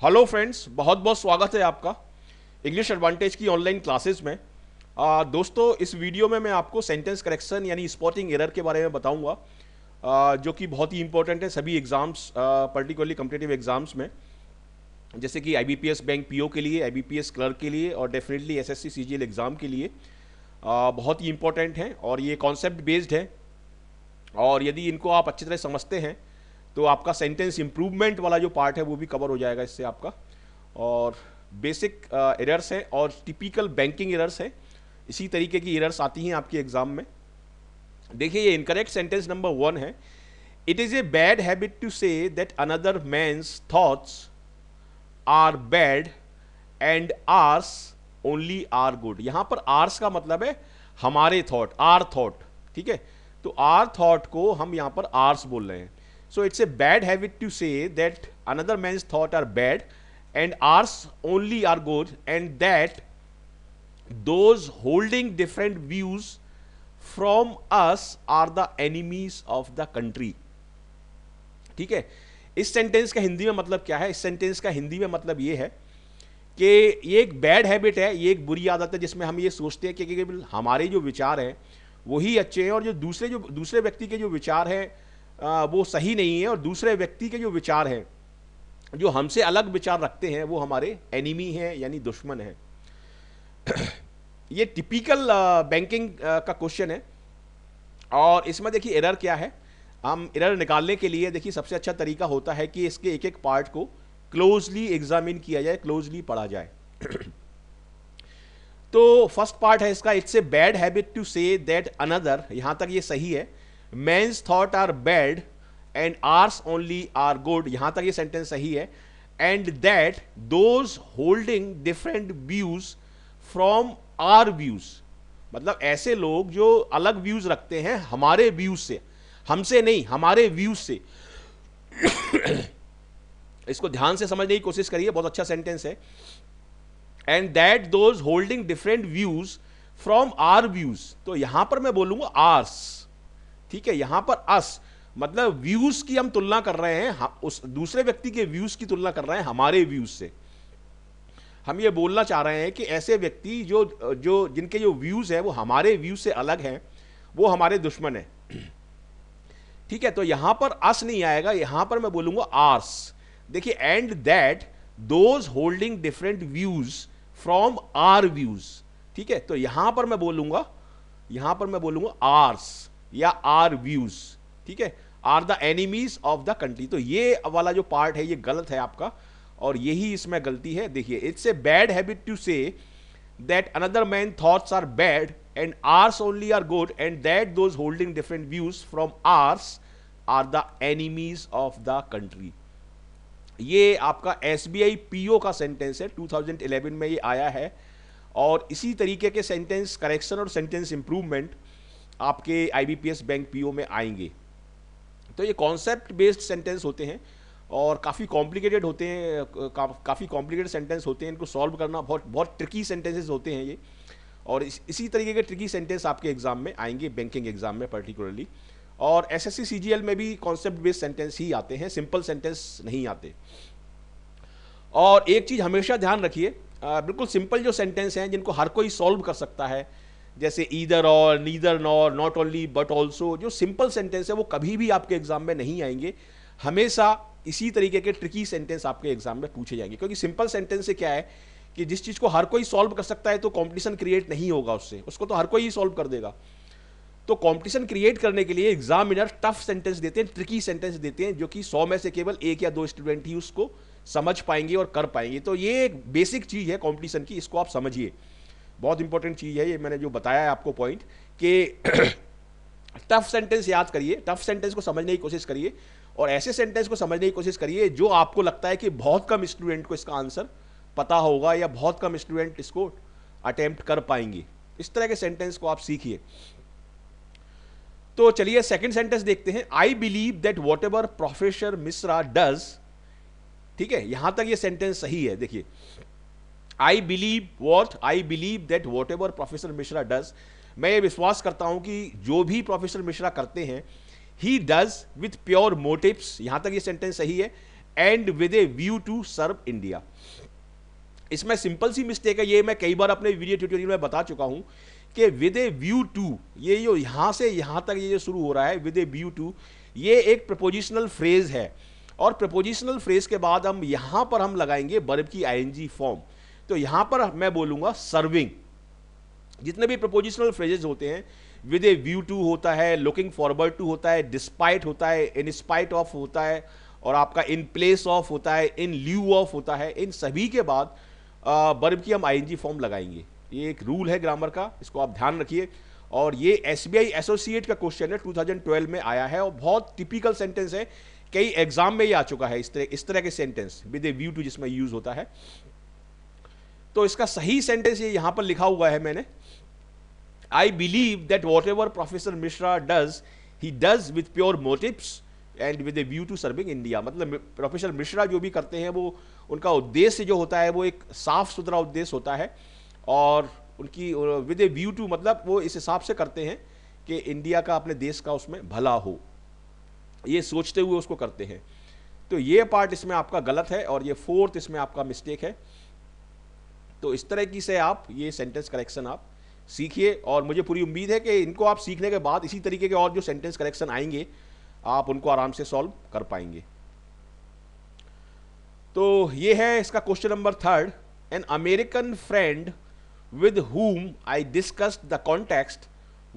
Hello friends, बहुत बहुत स्वागत है आपका इंग्लिश एडवांटेज की ऑनलाइन क्लासेस में। दोस्तों, इस वीडियो में मैं आपको सेंटेंस करेक्शन यानी स्पॉटिंग एरर के बारे में बताऊंगा, जो कि बहुत ही इंपॉर्टेंट है सभी एग्जाम्स, पर्टिकुलरली कॉम्पिटिटिव एग्जाम्स में, जैसे कि आईबीपीएस बैंक पीओ के लिए, आईबीपीएस क्लर्क के लिए और डेफिनेटली एसएससी सीजीएल एग्ज़ाम के लिए बहुत ही इंपॉर्टेंट हैं और ये कॉन्सेप्ट बेस्ड है। और यदि इनको आप अच्छी तरह समझते हैं तो आपका सेंटेंस इंप्रूवमेंट वाला जो पार्ट है वो भी कवर हो जाएगा इससे आपका। और बेसिक एरर्स हैं और टिपिकल बैंकिंग एरर्स हैं, इसी तरीके की एरर्स आती हैं आपके एग्जाम में। देखिए, ये इनकरेक्ट सेंटेंस नंबर 1 है। It is a bad habit to say that another man's thoughts are bad and ours only are good. यहां पर आर्स का मतलब है हमारे थॉट, आर थॉट, ठीक है। तो आर थॉट को हम यहां पर आर्स बोल रहे हैं। So it's a bad habit to say that another man's thought are bad and ours only are good and that those holding different views from us are the enemies of the country. ठीक है। इस sentence का हिंदी में मतलब क्या है? इस sentence का हिंदी में मतलब ये है कि ये एक बैड हैबिट है, ये एक बुरी आदत है जिसमें हम ये सोचते हैं कि हमारे जो विचार हैं वही अच्छे हैं और जो दूसरे व्यक्ति के जो विचार हैं वो सही नहीं है, और दूसरे व्यक्ति के जो विचार हैं, जो हमसे अलग विचार रखते हैं, वो हमारे एनिमी हैं यानी दुश्मन हैं। ये टिपिकल बैंकिंग का क्वेश्चन है। और इसमें देखिए एरर क्या है। हम एरर निकालने के लिए देखिए सबसे अच्छा तरीका होता है कि इसके एक एक पार्ट को क्लोजली एग्जामिन किया जाए, क्लोजली पढ़ा जाए। तो फर्स्ट पार्ट है इसका, it's a bad habit to say that another, यहां तक ये सही है। Men's thought are bad and ours only are good, यहां तक ये सेंटेंस सही है। And that those holding different views from our views, मतलब ऐसे लोग जो अलग व्यूज रखते हैं हमारे व्यूज से, हमसे नहीं, हमारे व्यूज से। इसको ध्यान से समझने की कोशिश करिए, बहुत अच्छा सेंटेंस है। And that those holding different views from our views, तो यहां पर मैं बोलूंगा आर्स, ठीक है। यहां पर अस मतलब व्यूज की हम तुलना कर रहे हैं, उस दूसरे व्यक्ति के व्यूज की तुलना कर रहे हैं हमारे व्यूज से। हम ये बोलना चाह रहे हैं कि ऐसे व्यक्ति जो जो जिनके जो व्यूज है वो हमारे व्यूज से अलग हैं, वो हमारे दुश्मन है, ठीक है। तो यहां पर अस नहीं आएगा, यहां पर मैं बोलूंगा आर्स। देखिए, and that those holding different views from our views, ठीक है। तो यहां पर मैं बोलूंगा आर्स या आर व्यूज, ठीक है। Are the enemies of the country. तो ये वाला जो पार्ट है ये गलत है आपका, और यही इसमें गलती है। देखिए, it's a bad habit to say that another man thoughts are bad and ours only are good and that those holding different views from ours are the enemies of the country। ये आपका SBI PO का sentence है, 2011 में ये आया है। और इसी तरीके के सेंटेंस करेक्शन और सेंटेंस इंप्रूवमेंट आपके IBPS बैंक PO में आएंगे। तो ये कॉन्सेप्ट बेस्ड सेंटेंस होते हैं और काफ़ी कॉम्प्लिकेटेड होते हैं, काफ़ी कॉम्प्लिकेटेड सेंटेंस होते हैं, इनको सॉल्व करना बहुत बहुत ट्रिकी सेंटेंसेस होते हैं ये। और इसी तरीके के ट्रिकी सेंटेंस आपके एग्जाम में आएंगे, बैंकिंग एग्जाम में पर्टिकुलरली। और एसएससी सीजीएल में भी कॉन्सेप्ट बेस्ड सेंटेंस ही आते हैं, सिंपल सेंटेंस नहीं आते। और एक चीज़ हमेशा ध्यान रखिए, बिल्कुल सिंपल जो सेंटेंस हैं जिनको हर कोई सॉल्व कर सकता है, जैसे ईदर और, neither nor, not only but also, जो सिंपल सेंटेंस है वो कभी भी आपके एग्जाम में नहीं आएंगे। हमेशा इसी तरीके के ट्रिकी सेंटेंस आपके एग्जाम में पूछे जाएंगे, क्योंकि सिंपल सेंटेंस से क्या है कि जिस चीज को हर कोई सॉल्व कर सकता है तो कंपटीशन क्रिएट नहीं होगा उससे, उसको तो हर कोई ही सॉल्व कर देगा। तो कंपटीशन क्रिएट करने के लिए एग्जामिनर टफ सेंटेंस देते हैं, ट्रिकी सेंटेंस देते हैं, जो कि 100 में से केवल 1 या 2 स्टूडेंट ही उसको समझ पाएंगे और कर पाएंगे। तो ये एक बेसिक चीज है कंपटीशन की, इसको आप समझिए, बहुत इंपॉर्टेंट चीज है ये। मैंने जो बताया है आपको पॉइंट कि टफ सेंटेंस याद करिए, टफ सेंटेंस को समझने की कोशिश करिए, और ऐसे सेंटेंस को समझने की कोशिश करिए जो आपको लगता है कि बहुत कम स्टूडेंट को इसका आंसर पता होगा या बहुत कम स्टूडेंट इसको अटेम्प्ट कर पाएंगे। इस तरह के सेंटेंस को आप सीखिए। तो चलिए सेकंड सेंटेंस देखते हैं। आई believe that whatever professor Mishra does, ठीक है, यहां तक ये सेंटेंस सही है। देखिए, आई believe that whatever professor Mishra does, मैं ये विश्वास करता हूं कि जो भी प्रोफेसर मिश्रा करते हैं, he does with pure motives, यहां तक ये सेंटेंस सही है। And with a view to serve India. इसमें सिंपल सी मिस्टेक है, ये मैं कई बार अपने वीडियो ट्यूटोरियल में बता चुका हूं कि विद ए व्यू टू, ये जो यहां से यहां तक ये जो शुरू हो रहा है विद ए व्यू टू, ये एक प्रपोजिशनल फ्रेज है, और प्रपोजिशनल फ्रेज के बाद हम यहां पर हम लगाएंगे वर्ब की आईएनजी फॉर्म। तो यहां पर मैं बोलूंगा सर्विंग। जितने भी प्रपोजिशनल फ्रेजेस होते हैं, विद ए व्यू टू होता है, लुकिंग फॉरवर्ड टू होता है, डिस्पाइट होता है, इन स्पाइट ऑफ होता है, और आपका इन प्लेस ऑफ होता है, इन ल्यू ऑफ होता है, इन सभी के बाद वर्ब की हम आईएनजी फॉर्म लगाएंगे। ये एक रूल है ग्रामर का, इसको आप ध्यान रखिए। और ये एसबीआई एसोसिएट का क्वेश्चन है, 2012 में आया है, और बहुत टिपिकल सेंटेंस है, कई एग्जाम में ये आ चुका है इस तरह के sentence with a view to जिसमें यूज होता है। तो इसका सही सेंटेंस ये यहां पर लिखा हुआ है मैंने, I believe that whatever professor Mishra does he does with pure motives and with a view to serving India. मतलब प्रोफेसर मिश्रा जो भी करते हैं वो उनका उद्देश्य जो होता है वो एक साफ सुथरा उद्देश्य होता है, और उनकी विद ए व्यू टू मतलब वो इस हिसाब से करते हैं कि इंडिया का, अपने देश का उसमें भला हो, ये सोचते हुए उसको करते हैं। तो ये पार्ट इसमें आपका गलत है, और ये फोर्थ इसमें आपका मिस्टेक है। तो इस तरह की से आप ये सेंटेंस करेक्शन आप सीखिए, और मुझे पूरी उम्मीद है कि इनको आप सीखने के बाद इसी तरीके के और जो सेंटेंस करेक्शन आएंगे आप उनको आराम से सॉल्व कर पाएंगे। तो ये है इसका question number 3। An American friend with whom I discussed the context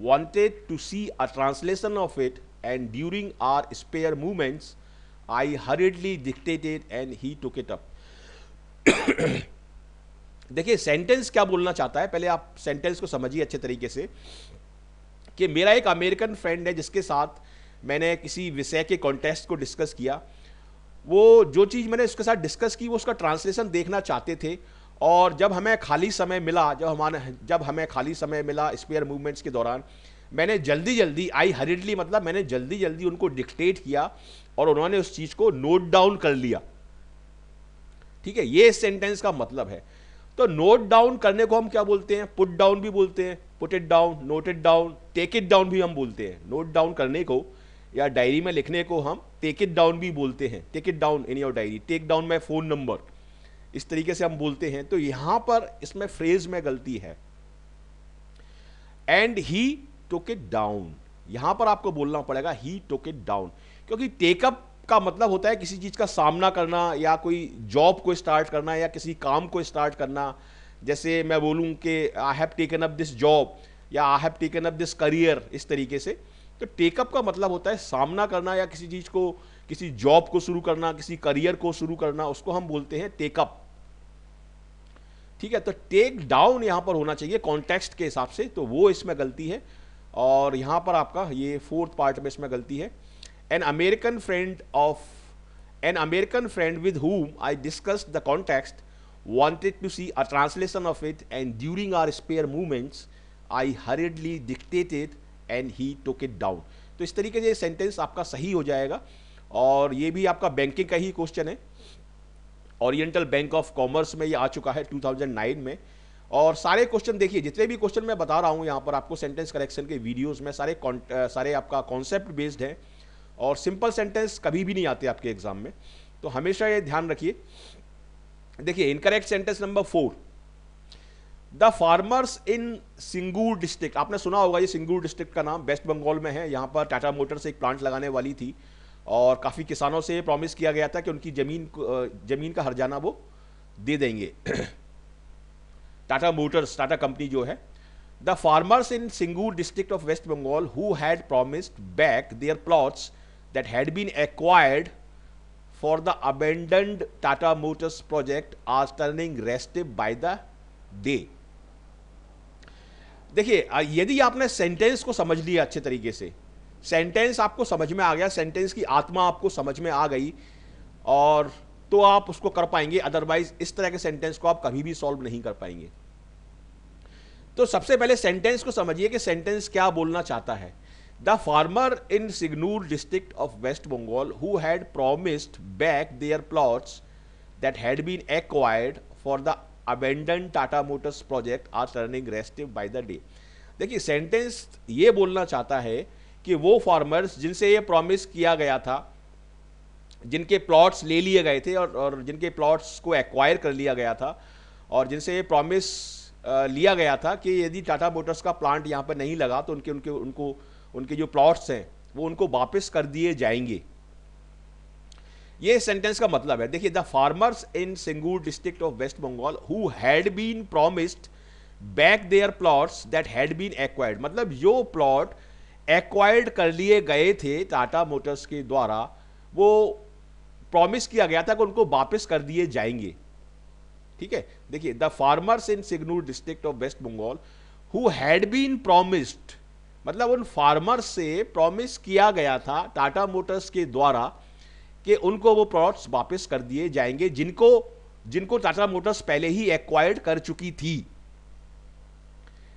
wanted to see a translation of it, and during our spare moments I hurriedly dictated and he took it up। देखिए sentence क्या बोलना चाहता है, पहले आप sentence को समझिए अच्छे तरीके से, कि मेरा एक अमेरिकन फ्रेंड है जिसके साथ मैंने किसी विषय के कॉन्टेस्ट को डिस्कस किया। वो जो चीज़ मैंने उसके साथ डिस्कस की वो उसका ट्रांसलेशन देखना चाहते थे, और जब हमें खाली समय मिला, जब हमें खाली समय मिला स्पेयर मूवमेंट्स के दौरान, मैंने जल्दी जल्दी, आई हरिडली मतलब मैंने जल्दी जल्दी उनको डिक्टेट किया और उन्होंने उस चीज़ को नोट डाउन कर लिया। ठीक है, ये इस सेंटेंस का मतलब है। तो नोट डाउन करने को हम क्या बोलते हैं? पुट डाउन भी बोलते हैं, put it down, note it down, take it down भी हम बोलते हैं। नोट डाउन करने को या डायरी में लिखने को हम टेक इट डाउन भी बोलते हैं, take it down in your diary, take down my phone number, इस तरीके से हम बोलते हैं। तो यहां पर इसमें फ्रेज में गलती है, and he took it down, यहां पर आपको बोलना पड़ेगा ही टुक इट डाउन, क्योंकि टेकअप का मतलब होता है किसी चीज का सामना करना, या कोई जॉब को स्टार्ट करना, या किसी काम को स्टार्ट करना। जैसे मैं बोलूं कि I have taken up this job, या I have taken up this career, इस तरीके से। तो टेकअप का मतलब होता है सामना करना, या किसी चीज को, किसी जॉब को शुरू करना, किसी करियर को शुरू करना, उसको हम बोलते हैं टेकअप। ठीक है, तो टेक डाउन यहां पर होना चाहिए कॉन्टेक्स्ट के हिसाब से, तो वो इसमें गलती है। और यहां पर आपका ये फोर्थ पार्ट में इसमें गलती है। An American friend with whom I discussed the context wanted to see a translation of it, and during our spare moments I hurriedly dictated and he took it down। तो इस तरीके से sentence आपका सही हो जाएगा। और ये भी आपका बैंकिंग का ही क्वेश्चन है, ओरिएंटल बैंक ऑफ कॉमर्स में ये आ चुका है 2009 में। और सारे क्वेश्चन देखिए, जितने भी क्वेश्चन मैं बता रहा हूँ यहाँ पर आपको सेंटेंस करेक्शन के वीडियोस में, सारे आपका कॉन्सेप्ट बेस्ड हैं, और सिंपल सेंटेंस कभी भी नहीं आते आपके एग्जाम में, तो हमेशा ये ध्यान रखिए। देखिए incorrect sentence number 4, the farmers in Singur district, आपने सुना होगा ये सिंगूर डिस्ट्रिक्ट का नाम वेस्ट बंगाल में है। यहाँ पर टाटा मोटर्स एक प्लांट लगाने वाली थी, और काफ़ी किसानों से प्रॉमिस किया गया था कि उनकी ज़मीन का हर्जाना वो दे देंगे। टाटा मोटर्स, टाटा कंपनी जो है। The farmers in Singur district of waste Bengal who had promised back their plots that had been acquired for the abandoned Tata Motors project are turning restive by the day. देखिए यदि आपने सेंटेंस को समझ लिया अच्छे तरीके से, सेंटेंस आपको समझ में आ गया, सेंटेंस की आत्मा आपको समझ में आ गई, और तो आप उसको कर पाएंगे। अदरवाइज इस तरह के सेंटेंस को आप कभी भी सॉल्व नहीं कर पाएंगे। तो सबसे पहले सेंटेंस को समझिए कि सेंटेंस क्या बोलना चाहता है। The farmer in Singur district of waste Bengal who had promised back their plots that had been acquired for the abandoned Tata Motors project are turning restive by the day. देखिए सेंटेंस ये बोलना चाहता है कि वो फार्मर्स जिनसे ये प्रॉमिस किया गया था, जिनके प्लॉट्स ले लिए गए थे और जिनके प्लॉट्स को एक्वायर कर लिया गया था, और जिनसे ये प्रॉमिस लिया गया था कि यदि टाटा मोटर्स का प्लांट यहाँ पर नहीं लगा तो उनके उनके उनको उनके जो प्लॉट्स हैं वो उनको वापस कर दिए जाएंगे। ये सेंटेंस का मतलब है। देखिए, the farmers in Singur district of waste Bengal who had been promised back their plots that had been acquired, मतलब जो प्लॉट एक्वायर्ड कर लिए गए थे टाटा मोटर्स के द्वारा, वो प्रॉमिस किया गया था कि उनको वापस कर दिए जाएंगे। ठीक है, देखिए, the farmers in Singur district of waste Bengal who had been promised, मतलब उन फार्मर्स से प्रॉमिस किया गया था टाटा मोटर्स के द्वारा कि उनको वो प्लॉट्स वापस कर दिए जाएंगे जिनको टाटा मोटर्स पहले ही एक्वायर्ड कर चुकी थी।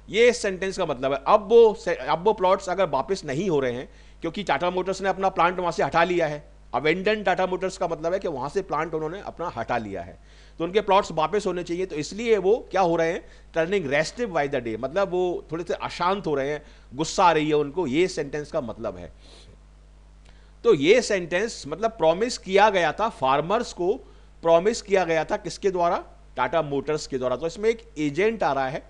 ये सेंटेंस का मतलब है। अब वो प्लॉट्स अगर वापस नहीं हो रहे हैं क्योंकि टाटा मोटर्स ने अपना प्लांट वहां से हटा लिया है, अबेंडन टाटा मोटर्स का मतलब है कि वहां से प्लांट उन्होंने अपना हटा लिया है, तो उनके प्लॉट्स वापस होने चाहिए। तो इसलिए वो क्या हो रहे हैं, turning restive by the day, मतलब वो थोड़े से अशांत हो रहे हैं, गुस्सा आ रही है उनको। ये सेंटेंस का मतलब है। तो ये सेंटेंस मतलब प्रॉमिस किया गया था, फार्मर्स को प्रॉमिस किया गया था किसके द्वारा, टाटा मोटर्स के द्वारा। तो इसमें एक एजेंट आ रहा है,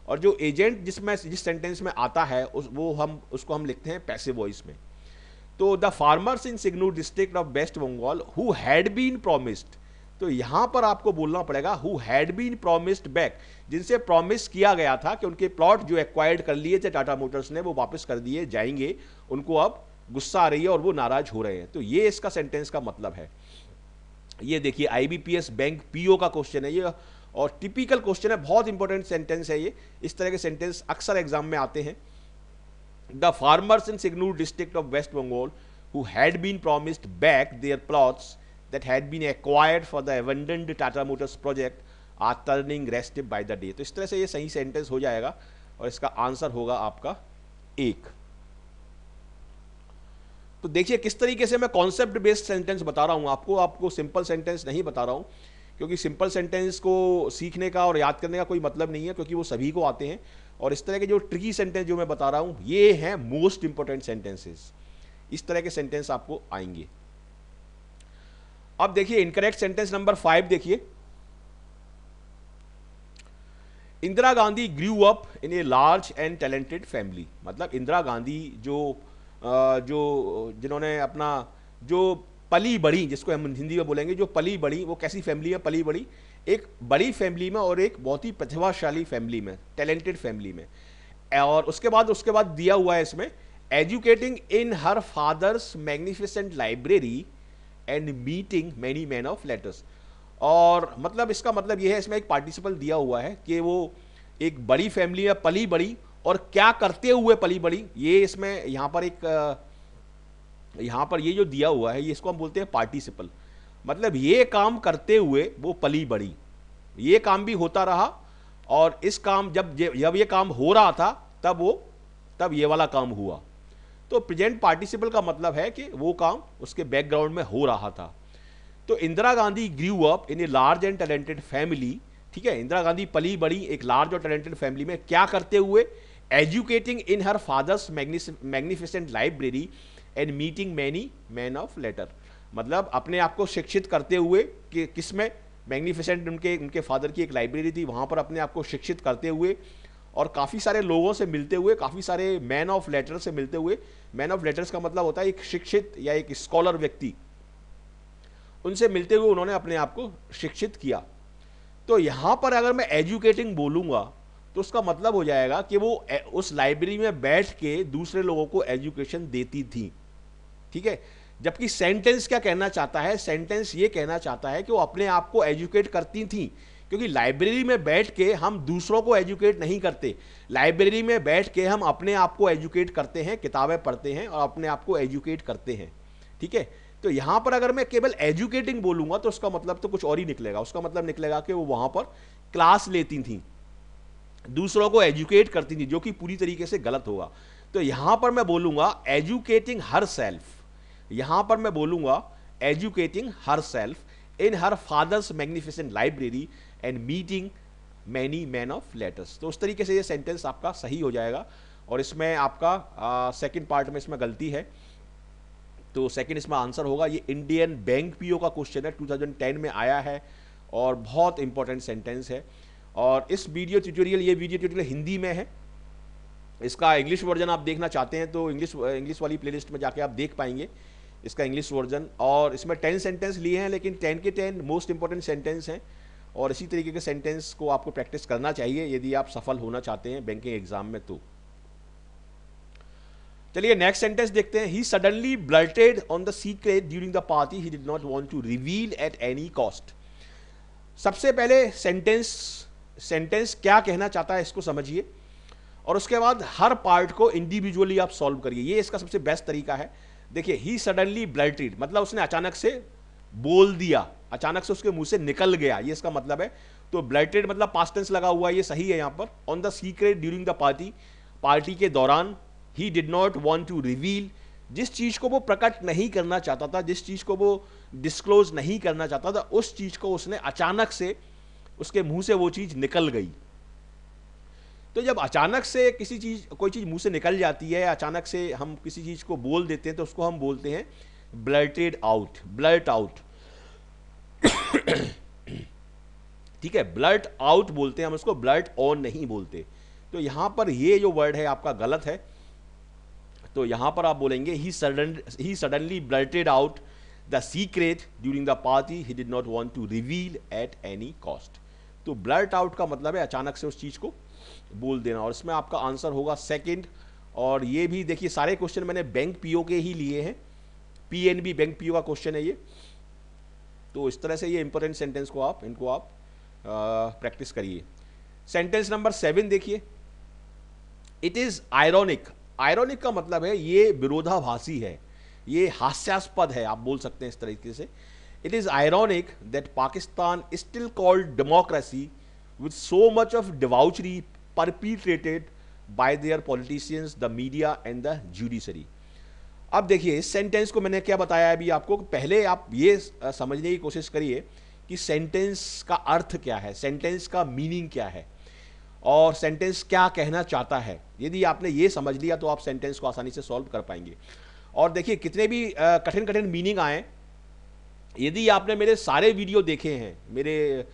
और जो एजेंट जिस सेंटेंस में आता है उसको हम लिखते हैं पैसिव वॉइस में। तो the farmers in Singur district of waste Bengal who had been promised, तो यहां पर आपको बोलना पड़ेगा who had been promised back, जिनसे प्रॉमिस किया गया था कि उनके प्लॉट जो एक्वायर्ड कर लिए थे टाटा मोटर्स ने वो वापस कर दिए जाएंगे, उनको अब गुस्सा आ रही है और वो नाराज हो रहे हैं। तो ये इसका सेंटेंस का मतलब है। ये देखिए, आईबीपीएस बैंक पीओ का क्वेश्चन है ये, और टिपिकल क्वेश्चन है, बहुत इंपॉर्टेंट सेंटेंस है ये। इस तरह के सेंटेंस अक्सर एग्जाम में आते हैं। The farmers in Singur district of waste Bengal who had been promised back their plots that had been acquired for the abandoned Tata Motors project are turning restive by the day. तो इस तरह से ये सही सेंटेंस हो जाएगा, और इसका आंसर होगा आपका 1। तो देखिए किस तरीके से मैं कॉन्सेप्ट बेस्ड सेंटेंस बता रहा हूं आपको सिंपल सेंटेंस नहीं बता रहा हूं, क्योंकि सिंपल सेंटेंस को सीखने का और याद करने का कोई मतलब नहीं है, क्योंकि वो सभी को आते हैं। और इस तरह के जो ट्रिकी सेंटेंस जो मैं बता रहा हूं ये हैं मोस्ट इंपॉर्टेंट सेंटेंसेस। इस तरह के सेंटेंस आपको आएंगे। अब देखिए इनकरेक्ट सेंटेंस नंबर 5 देखिए, Indira Gandhi grew up in a large and talented family, मतलब इंदिरा गांधी जिन्होंने अपना जो पली बड़ी, जिसको हम हिंदी में बोलेंगे जो पली बड़ी, वो कैसी फैमिली है, पली बड़ी एक बड़ी फैमिली में और एक बहुत ही प्रतिभाशाली फैमिली में, टैलेंटेड फैमिली में। और उसके बाद दिया हुआ है इसमें, educating in her father's magnificent library and meeting many man of letters. और मतलब इसका मतलब यह है, इसमें एक पार्टिसिपल दिया हुआ है कि वो एक बड़ी फैमिली है, पली बड़ी, और क्या करते हुए पली बड़ी। ये इसमें यहां पर ये जो दिया हुआ है, ये इसको हम बोलते हैं पार्टिसिपल, मतलब ये काम करते हुए वो पली बड़ी, ये काम भी होता रहा, और इस काम जब ये काम हो रहा था तब ये वाला काम हुआ। तो प्रेजेंट पार्टिसिपल का मतलब है कि वो काम उसके बैकग्राउंड में हो रहा था। तो Indira Gandhi grew up in a large and talented family, ठीक है, इंदिरा गांधी पली बड़ी एक लार्ज और टैलेंटेड फैमिली में, क्या करते हुए, educating in her father's magnificent library and meeting many man of letter, मतलब अपने आप को शिक्षित करते हुए कि किसमें, मैग्निफिसेंट उनके फादर की एक लाइब्रेरी थी, वहां पर अपने आप को शिक्षित करते हुए और काफ़ी सारे लोगों से मिलते हुए, काफ़ी सारे मैन ऑफ लेटर से मिलते हुए। मैन ऑफ लेटर्स का मतलब होता है एक शिक्षित या एक स्कॉलर व्यक्ति, उनसे मिलते हुए उन्होंने अपने आप को शिक्षित किया। तो यहां पर अगर मैं एजुकेटिंग बोलूंगा तो उसका मतलब हो जाएगा कि वो उस लाइब्रेरी में बैठ के दूसरे लोगों को एजुकेशन देती थी, ठीक है। जबकि सेंटेंस क्या कहना चाहता है, सेंटेंस ये कहना चाहता है कि वो अपने आप को एजुकेट करती थी, क्योंकि लाइब्रेरी में बैठ के हम दूसरों को एजुकेट नहीं करते, लाइब्रेरी में बैठ के हम अपने आप को एजुकेट करते हैं, किताबें पढ़ते हैं और अपने आप को एजुकेट करते हैं, ठीक है। तो यहां पर अगर मैं केवल एजुकेटिंग बोलूंगा तो उसका मतलब तो कुछ और ही निकलेगा, उसका मतलब निकलेगा कि वो वहां पर क्लास लेती थी, दूसरों को एजुकेट करती थी, जो कि पूरी तरीके से गलत होगा। तो यहां पर मैं बोलूंगा एजुकेटिंग हर सेल्फ, यहां पर मैं बोलूंगा educating her self in her father's magnificent library and meeting many man of letters. तो उस तरीके से ये सेंटेंस आपका सही हो जाएगा। और इसमें आपका सेकंड पार्ट में इसमें गलती है तो सेकंड इसमें आंसर होगा। ये इंडियन बैंक पीओ का क्वेश्चन है, 2010 में आया है और बहुत इंपॉर्टेंट सेंटेंस है। और इस वीडियो ट्यूटोरियल, ये वीडियो ट्यूटोरियल हिंदी में है, इसका इंग्लिश वर्जन आप देखना चाहते हैं तो इंग्लिश वाली प्लेलिस्ट में जाके आप देख पाएंगे इसका इंग्लिश वर्जन। और इसमें 10 सेंटेंस लिए हैं, लेकिन 10 के 10 मोस्ट इंपॉर्टेंट सेंटेंस हैं और इसी तरीके के सेंटेंस को आपको प्रैक्टिस करना चाहिए यदि आप सफल होना चाहते हैं बैंकिंग एग्जाम में। तो चलिए नेक्स्ट सेंटेंस देखते हैं। He suddenly blurted on the secret during the party he did not want to reveal at any cost. सबसे पहले सेंटेंस क्या कहना चाहता है इसको समझिए और उसके बाद हर पार्ट को इंडिविजुअली आप सॉल्व करिए। ये इसका सबसे बेस्ट तरीका है। देखिए, ही सडनली ब्लर्टेड मतलब उसने अचानक से बोल दिया, अचानक से उसके मुंह से निकल गया, ये इसका मतलब है। तो ब्लर्टेड मतलब पास्ट टेंस लगा हुआ है, ये सही है यहां पर। On the secret during the party, party के दौरान। He did not want to reveal, जिस चीज को वो प्रकट नहीं करना चाहता था, जिस चीज को वो डिस्क्लोज नहीं करना चाहता था, उस चीज को उसने अचानक से उसके मुंह से वो चीज निकल गई। तो जब अचानक से कोई चीज मुंह से निकल जाती है, अचानक से हम किसी चीज को बोल देते हैं, तो उसको हम बोलते हैं ब्लर्टेड आउट, ब्लर्ट आउट। ठीक है, ब्लर्ट आउट बोलते हैं हम उसको, ब्लर्ट ऑन नहीं बोलते। तो यहां पर ये जो वर्ड है आपका गलत है। तो यहां पर आप बोलेंगे he suddenly blurted out the secret during the party he did not want to reveal at any cost. तो ब्लर्ट आउट का मतलब है अचानक से उस चीज को बोल देना और इसमें आपका आंसर होगा सेकंड। और ये भी देखिए, सारे क्वेश्चन मैंने बैंक पीओ के ही लिए हैं, पीएनबी बैंक पीओ का क्वेश्चन है ये। तो इस तरह से ये इंपॉर्टेंट सेंटेंस को आप प्रैक्टिस करिए। सेंटेंस नंबर 7 देखिए। It is ironic. आयरॉनिक का मतलब है ये विरोधाभासी है, ये हास्यास्पद है, आप बोल सकते हैं इस तरीके से। It is ironic that Pakistan still called democracy with so much of debauchery perpetrated by their politicians, the media and the judiciary। अब देखिए, इस सेंटेंस को मैंने क्या बताया अभी आपको, पहले आप ये समझने की कोशिश करिए कि सेंटेंस का अर्थ क्या है, सेंटेंस का मीनिंग क्या है और सेंटेंस क्या कहना चाहता है। यदि आपने ये समझ लिया तो आप सेंटेंस को आसानी से सॉल्व कर पाएंगे। और देखिए, कितने भी कठिन मीनिंग आए, यदि आपने मेरे सारे वीडियो देखे हैं, मेरे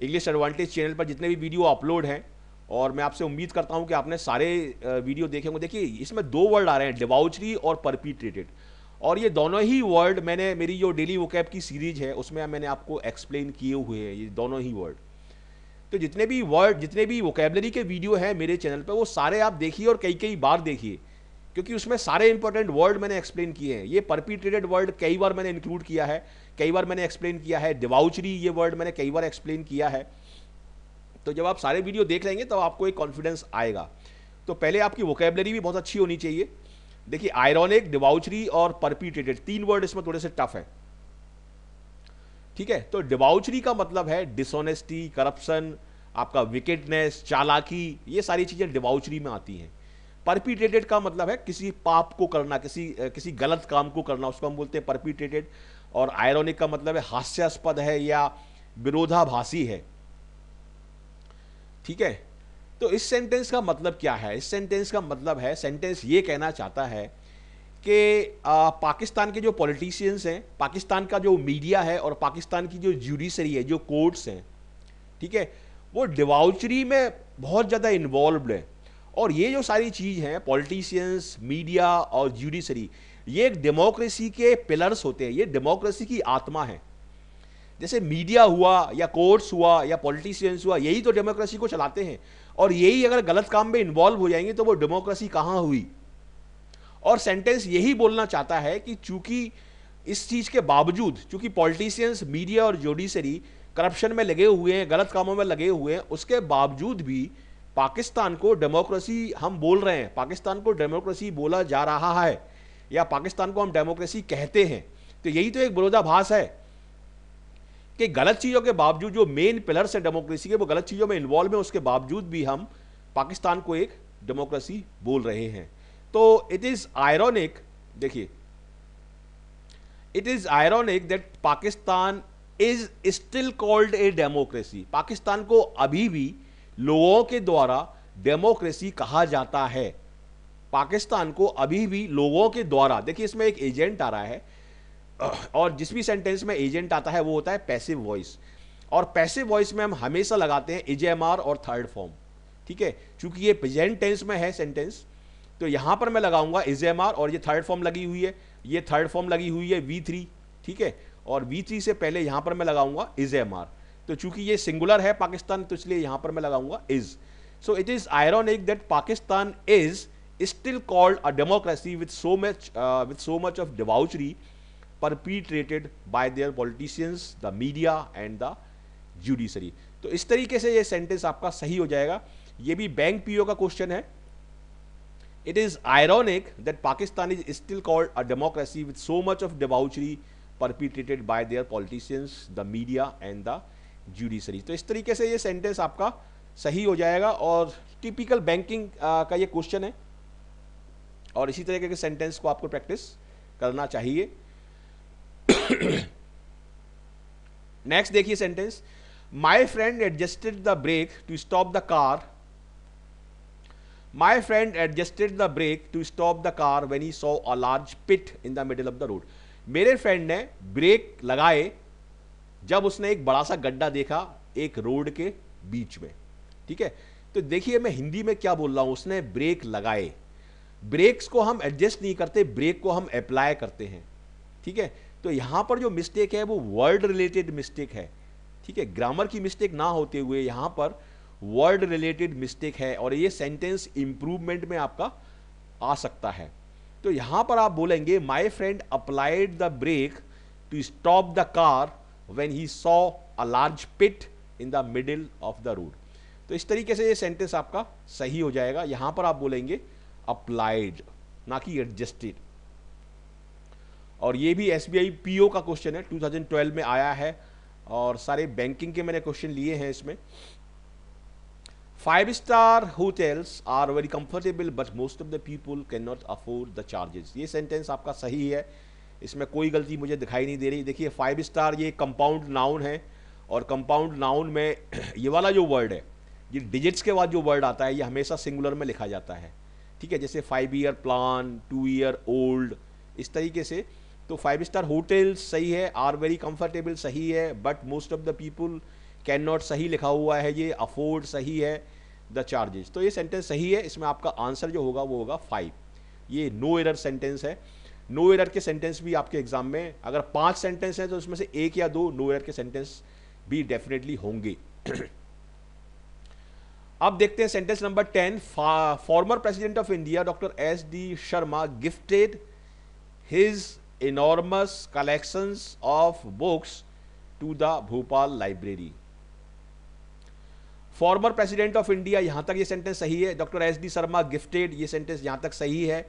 इंग्लिश एडवांटेज चैनल पर जितने भी वीडियो अपलोड हैं, और मैं आपसे उम्मीद करता हूं कि आपने सारे वीडियो देखे होंगे। देखिए, इसमें 2 वर्ड आ रहे हैं, डिबाउचरी और परपीट्रेटेड, और ये दोनों ही वर्ड मैंने मेरी जो डेली वोकैब की सीरीज है उसमें मैंने आपको एक्सप्लेन किए हुए हैं, ये दोनों ही वर्ड। तो जितने भी वोकैबलरी के वीडियो हैं मेरे चैनल पर, वो सारे आप देखिए और कई बार देखिए, क्योंकि उसमें सारे इंपॉर्टेंट वर्ड मैंने एक्सप्लेन किए हैं। ये परपीट्रेटेड वर्ड कई बार मैंने इंक्लूड किया है, कई बार मैंने एक्सप्लेन किया है। डिबाउचरी ये वर्ड मैंने कई बार एक्सप्लेन किया है। तो जब आप सारे वीडियो देख लेंगे तो आपको एक कॉन्फिडेंस आएगा। तो पहले आपकी वोकैबलरी भी बहुत अच्छी होनी चाहिए। देखिए, आयरॉनिक, डिबाउचरी और परपीट्रेटेड, 3 वर्ड इसमें थोड़े से टफ है। ठीक है, तो डिबाउचरी का मतलब है डिसऑनेस्टी, करप्शन, आपका विकेटनेस, चालाकी, ये सारी चीजें डिबाउचरी में आती हैं। परपीट्रेटेड का मतलब है किसी पाप को करना, किसी गलत काम को करना, उसको हम बोलते हैं परपीट्रेटेड। और आयरॉनिक का मतलब है हास्यास्पद है या विरोधाभासी है। ठीक है, तो इस सेंटेंस का मतलब क्या है? इस सेंटेंस का मतलब है, सेंटेंस ये कहना चाहता है कि पाकिस्तान के जो पॉलिटिशियंस हैं, पाकिस्तान का जो मीडिया है और पाकिस्तान की जो जुडिशरी है, जो कोर्ट्स हैं, ठीक है, वो डिबाउचरी में बहुत ज़्यादा इन्वॉल्व्ड है। और ये जो सारी चीज़ हैं, पॉलिटिशियंस, मीडिया और जुडिशरी, ये एक डेमोक्रेसी के पिलर्स होते हैं, ये डेमोक्रेसी की आत्मा है। जैसे मीडिया हुआ या कोर्ट्स हुआ या पॉलिटिशियंस हुआ, यही तो डेमोक्रेसी को चलाते हैं। और यही अगर गलत काम में इन्वॉल्व हो जाएंगे तो वो डेमोक्रेसी कहाँ हुई। और सेंटेंस यही बोलना चाहता है कि चूंकि इस चीज़ के बावजूद, चूंकि पॉलिटिशियंस, मीडिया और जुडिशरी करप्शन में लगे हुए हैं, गलत कामों में लगे हुए हैं, उसके बावजूद भी पाकिस्तान को डेमोक्रेसी हम बोल रहे हैं, पाकिस्तान को डेमोक्रेसी बोला जा रहा है या पाकिस्तान को हम डेमोक्रेसी कहते हैं। तो यही तो एक विरोधाभास है कि गलत चीज़ों के बावजूद, जो मेन पिलर्स है डेमोक्रेसी के, वो गलत चीज़ों में इन्वॉल्व है, उसके बावजूद भी हम पाकिस्तान को एक डेमोक्रेसी बोल रहे हैं। तो इट इज आयरॉनिक, देखिए, it is ironic that Pakistan is still called a democracy. Pakistan को अभी भी लोगों के द्वारा डेमोक्रेसी कहा जाता है। पाकिस्तान को अभी भी लोगों के द्वारा, देखिए इसमें एक एजेंट आ रहा है, और जिस भी सेंटेंस में एजेंट आता है वो होता है पैसिव वॉइस, और पैसिव वॉइस में हम हमेशा लगाते हैं इजेएमआर और थर्ड फॉर्म, ठीक है। चूंकि ये प्रेजेंट टेंस में है सेंटेंस, तो यहां पर मैं लगाऊंगा इजेएमआर, और ये थर्ड फॉर्म लगी हुई है, ये थर्ड फॉर्म लगी हुई है V3, ठीक है, और V3 से पहले यहां पर मैं लगाऊंगा इजेएमआर। तो चूंकि ये सिंगुलर है पाकिस्तान, तो इसलिए यहां पर मैं लगाऊंगा is. So it is ironic that Pakistan is still called a democracy with so much of debauchery perpetrated by their politicians, the media and the judiciary। तो इस तरीके से ये सेंटेंस आपका सही हो जाएगा। ये भी बैंक पीओ का क्वेश्चन है। It is ironic that Pakistan is still called a democracy with so much of debauchery perpetrated by their politicians, the media and the judiciary। तो इस तरीके से ये सेंटेंस आपका सही हो जाएगा, और टिपिकल बैंकिंग का ये क्वेश्चन है, और इसी तरीके के सेंटेंस को आपको प्रैक्टिस करना चाहिए। नेक्स्ट देखिए sentence, my friend adjusted the brake to stop the car, my friend adjusted the brake to stop the car when he saw a large pit in the middle of the road. मेरे friend ने brake लगाए जब उसने एक बड़ा सा गड्ढा देखा एक रोड के बीच में, ठीक है। तो देखिए मैं हिंदी में क्या बोल रहा हूं, उसने ब्रेक लगाए। ब्रेक्स को हम एडजस्ट नहीं करते, ब्रेक को हम अप्लाई करते हैं, ठीक है। तो यहां पर जो मिस्टेक है वो वर्ड रिलेटेड मिस्टेक है, ठीक है, ग्रामर की मिस्टेक ना होते हुए यहां पर वर्ड रिलेटेड मिस्टेक है, और ये सेंटेंस इंप्रूवमेंट में आपका आ सकता है। तो यहां पर आप बोलेंगे my friend applied the brake to stop the car when he saw a large pit in the middle of the road. तो इस तरीके से ये सेंटेंस आपका सही हो जाएगा। यहां पर आप बोलेंगे अप्लाइड, ना कि एडजस्टेड। और ये भी एसबीआई पीओ का क्वेश्चन है, 2012 में आया है, और सारे बैंकिंग के मैंने क्वेश्चन लिए हैं इसमें। 5-star hotels are very comfortable but most of the people can not afford the charges. ये सेंटेंस आपका सही है, इसमें कोई गलती मुझे दिखाई नहीं दे रही। देखिए 5 स्टार ये कंपाउंड नाउन है, और कंपाउंड नाउन में ये वाला जो वर्ड है, ये डिजिट्स के बाद जो वर्ड आता है, ये हमेशा सिंगुलर में लिखा जाता है, ठीक है। जैसे 5 ईयर प्लान, 2 ईयर ओल्ड, इस तरीके से। तो 5-star होटल्स सही है, आर वेरी कंफर्टेबल सही है, but most of the people can not सही लिखा हुआ है, ये अफोर्ड सही है, द चार्जेस। तो ये सेंटेंस सही है, इसमें आपका आंसर जो होगा वो होगा 5। ये नो एरर सेंटेंस है। नो एरर के सेंटेंस भी आपके एग्जाम में अगर 5 सेंटेंस हैं तो उसमें से 1 या 2 नो एरर के सेंटेंस भी डेफिनेटली होंगे। अब देखते हैं sentence number 10। Former president of India doctor SD Sharma gifted his enormous collections of books to the Bhopal library. Former president of India, यहां तक ये सेंटेंस सही है। डॉक्टर SD शर्मा गिफ्टेड, ये सेंटेंस यहां तक सही है।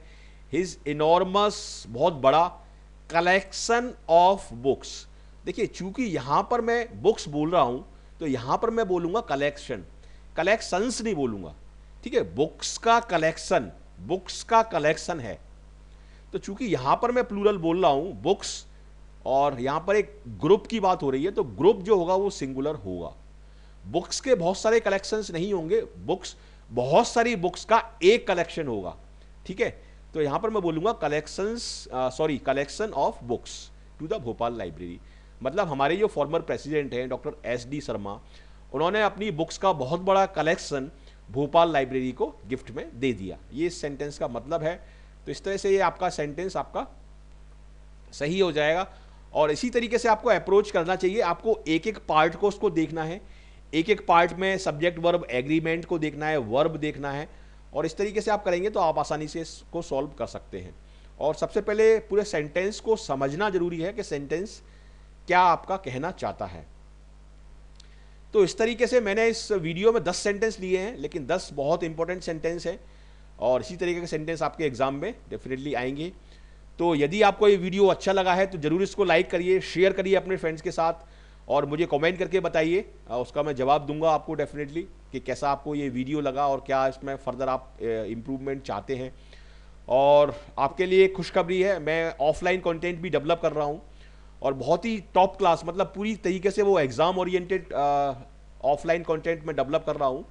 हिज इनॉर्मस, बहुत बड़ा, कलेक्शन ऑफ बुक्स। देखिए चूंकि यहां पर मैं बुक्स बोल रहा हूं, तो यहां पर मैं बोलूंगा कलेक्शन, कलेक्शंस नहीं बोलूंगा, ठीक है। बुक्स का कलेक्शन, बुक्स का कलेक्शन है। तो चूंकि यहां पर मैं प्लूरल बोल रहा हूं बुक्स, और यहां पर एक ग्रुप की बात हो रही है, तो ग्रुप जो होगा वो सिंगुलर होगा। बुक्स के बहुत सारे कलेक्शंस नहीं होंगे, बुक्स, बहुत सारी बुक्स का एक कलेक्शन होगा, ठीक है। तो यहां पर मैं बोलूंगा collection of books to the Bhopal library. मतलब हमारे जो फॉर्मर प्रेसिडेंट हैं डॉक्टर SD शर्मा, उन्होंने अपनी बुक्स का बहुत बड़ा कलेक्शन भोपाल लाइब्रेरी को गिफ्ट में दे दिया। ये इस सेंटेंस का मतलब है। तो इस तरह से ये आपका सेंटेंस आपका सही हो जाएगा, और इसी तरीके से आपको अप्रोच करना चाहिए। आपको एक एक पार्ट को उसको देखना है, एक एक पार्ट में सब्जेक्ट वर्ब एग्रीमेंट को देखना है, वर्ब देखना है, और इस तरीके से आप करेंगे तो आप आसानी से इसको सॉल्व कर सकते हैं। और सबसे पहले पूरे सेंटेंस को समझना जरूरी है कि सेंटेंस क्या आपका कहना चाहता है। तो इस तरीके से मैंने इस वीडियो में 10 सेंटेंस लिए हैं, लेकिन 10 बहुत इंपॉर्टेंट सेंटेंस हैं, और इसी तरीके के सेंटेंस आपके एग्जाम में डेफिनेटली आएंगे। तो यदि आपको ये वीडियो अच्छा लगा है तो जरूर इसको लाइक करिए, शेयर करिए अपने फ्रेंड्स के साथ, और मुझे कमेंट करके बताइए, उसका मैं जवाब दूंगा आपको डेफिनेटली कि कैसा आपको ये वीडियो लगा और क्या इसमें फर्दर आप इम्प्रूवमेंट चाहते हैं। और आपके लिए खुशखबरी है, मैं ऑफलाइन कंटेंट भी डेवलप कर रहा हूँ, और बहुत ही टॉप क्लास, मतलब पूरी तरीके से वो एग्ज़ाम ओरिएंटेड ऑफलाइन कंटेंट में डेवलप कर रहा हूँ।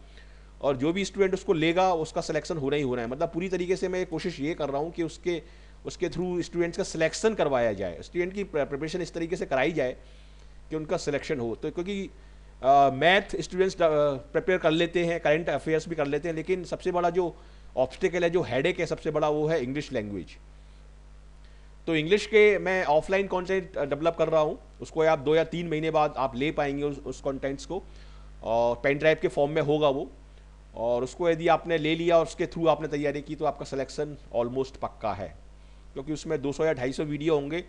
और जो भी स्टूडेंट उसको लेगा उसका सिलेक्शन होना ही होना है। मतलब पूरी तरीके से मैं कोशिश ये कर रहा हूँ कि उसके थ्रू स्टूडेंट्स का सिलेक्शन करवाया जाए, स्टूडेंट की प्रिपरेशन इस तरीके से कराई जाए कि उनका सिलेक्शन हो। तो क्योंकि मैथ स्टूडेंट्स प्रिपेयर कर लेते हैं, करंट अफेयर्स भी कर लेते हैं, लेकिन सबसे बड़ा जो ऑब्स्टिकल है, जो हेडेक है सबसे बड़ा, वो है इंग्लिश लैंग्वेज। तो इंग्लिश के मैं ऑफलाइन कंटेंट डेवलप कर रहा हूँ, उसको आप 2 या 3 महीने बाद आप ले पाएंगे उस कंटेंट्स को, और पेन ड्राइव के फॉर्म में होगा वो। और उसको यदि आपने ले लिया और उसके थ्रू आपने तैयारी की तो आपका सिलेक्शन ऑलमोस्ट पक्का है, क्योंकि उसमें 200 या 250 वीडियो होंगे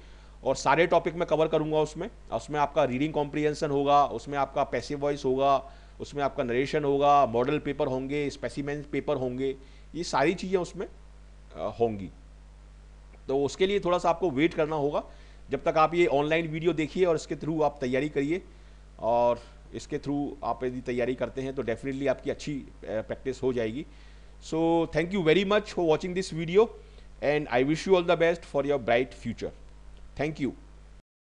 और सारे टॉपिक मैं कवर करूंगा उसमें। उसमें आपका रीडिंग कॉम्प्रिहेंशन होगा, उसमें आपका पैसिव वॉइस होगा, उसमें आपका नरेशन होगा, मॉडल पेपर होंगे, स्पेसिमेन पेपर होंगे, ये सारी चीज़ें उसमें होंगी। तो उसके लिए थोड़ा सा आपको वेट करना होगा जब तक आप ये ऑनलाइन वीडियो देखिए और इसके थ्रू आप तैयारी करिए। और इसके थ्रू आप यदि तैयारी करते हैं तो डेफिनेटली आपकी अच्छी प्रैक्टिस हो जाएगी। So thank you very much for watching this video and I wish you all the best for your bright future. Thank you.